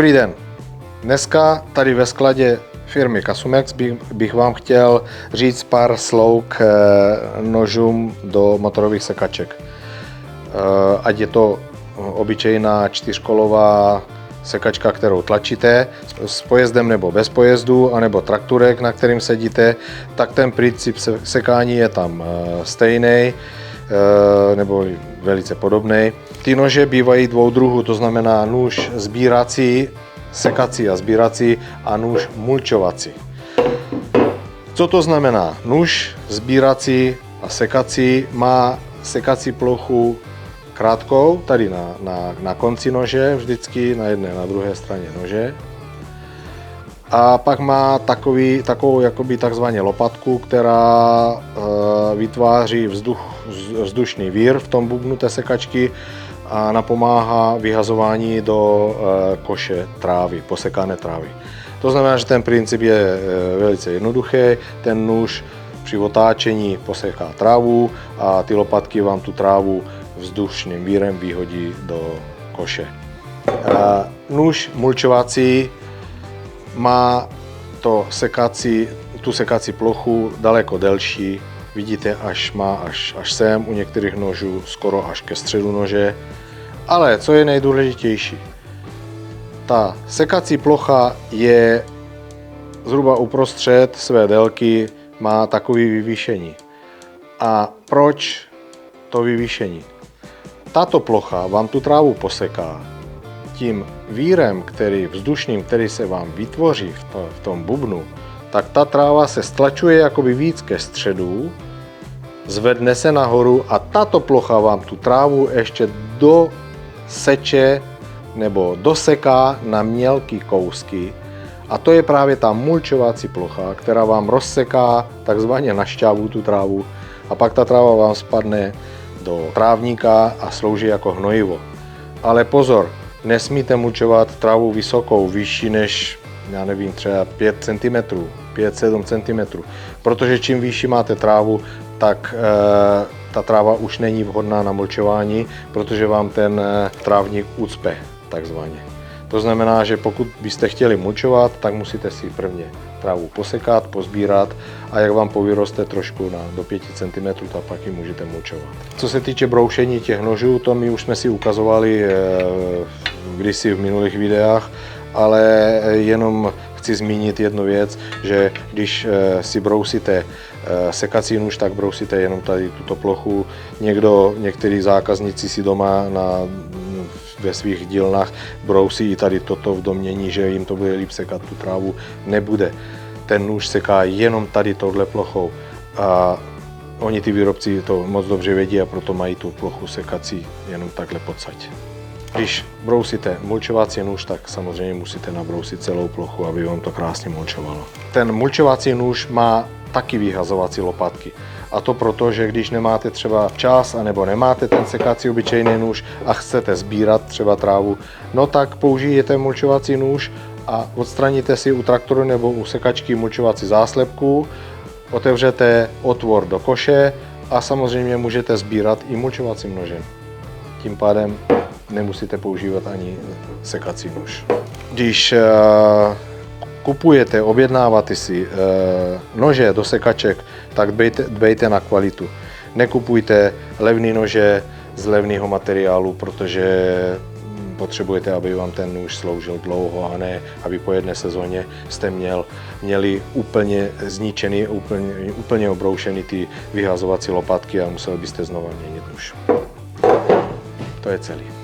Dobrý den. Dneska tady ve skladě firmy Casumex bych vám chtěl říct pár slov k nožům do motorových sekaček. Ať je to obyčejná čtyřkolová sekačka, kterou tlačíte s pojezdem nebo bez pojezdu, anebo trakturek, na kterým sedíte, tak ten princip sekání je tam stejný nebo velice podobný. Ty nože bývají dvou druhů, to znamená nůž sbírací, sekací a sbírací a nůž mulčovací. Co to znamená? Nůž sbírací a sekací má sekací plochu krátkou, tady na konci nože, vždycky na jedné, na druhé straně nože. A pak má takovou jakoby takzvaně lopatku, která vytváří vzdušný vír v tom bubnu té sekačky a napomáhá vyhazování do koše trávy, posekané trávy. To znamená, že ten princip je velice jednoduchý. Ten nůž při otáčení poseká trávu a ty lopatky vám tu trávu vzdušným vírem vyhodí do koše. Nůž mulčovací má tu sekací plochu daleko delší. Vidíte, až sem, u některých nožů skoro až ke středu nože. Ale co je nejdůležitější, ta sekací plocha je zhruba uprostřed své délky, má takové vyvýšení. A proč to vyvýšení? Tato plocha vám tu trávu poseká. Tím vírem, vzdušným, který se vám vytvoří v tom bubnu, tak ta tráva se stlačuje jakoby víc ke středu, zvedne se nahoru a tato plocha vám tu trávu ještě doseče nebo doseká na mělké kousky. A to je právě ta mulčovací plocha, která vám rozseká takzvaně na šťávu tu trávu a pak ta tráva vám spadne do trávníka a slouží jako hnojivo. Ale pozor, nesmíte mulčovat trávu vysokou, vyšší než, já nevím, třeba 5 cm, 5-7 cm, protože čím vyšší máte trávu, tak ta tráva už není vhodná na mulčování, protože vám ten trávník ucpe, takzvaně. To znamená, že pokud byste chtěli mulčovat, tak musíte si prvně trávu posekat, pozbírat a jak vám povyroste trošku do 5 cm, tak pak ji můžete mulčovat. Co se týče broušení těch nožů, to my už jsme si ukazovali kdysi v minulých videách, ale jenom chci zmínit jednu věc, že když si brousíte sekací nůž, tak brousíte jenom tady tuto plochu. Někteří zákazníci si doma ve svých dílnách brousí i tady toto v domnění, že jim to bude líp sekat tu trávu. Nebude. Ten nůž seká jenom tady touhle plochou a oni ty výrobci to moc dobře vědí a proto mají tu plochu sekací jenom takhle podsaď. Když brousíte mulčovací nůž, tak samozřejmě musíte nabrousit celou plochu, aby vám to krásně mulčovalo. Ten mulčovací nůž má taky vyhazovací lopatky. A to proto, že když nemáte třeba čas, anebo nemáte ten sekací obyčejný nůž a chcete sbírat třeba trávu, no tak použijete mulčovací nůž a odstraníte si u traktoru nebo u sekačky mulčovací záslepku, otevřete otvor do koše a samozřejmě můžete sbírat i mulčovacím nožem. Tím pádem nemusíte používat ani sekací nůž. Když kupujete, objednáváte si nože do sekaček, tak dbejte na kvalitu. Nekupujte levné nože z levného materiálu, protože potřebujete, aby vám ten nůž sloužil dlouho a ne, aby po jedné sezóně jste měli úplně zničený, úplně obroušený ty vyhazovací lopatky a museli byste znova měnit nůž. To je celý.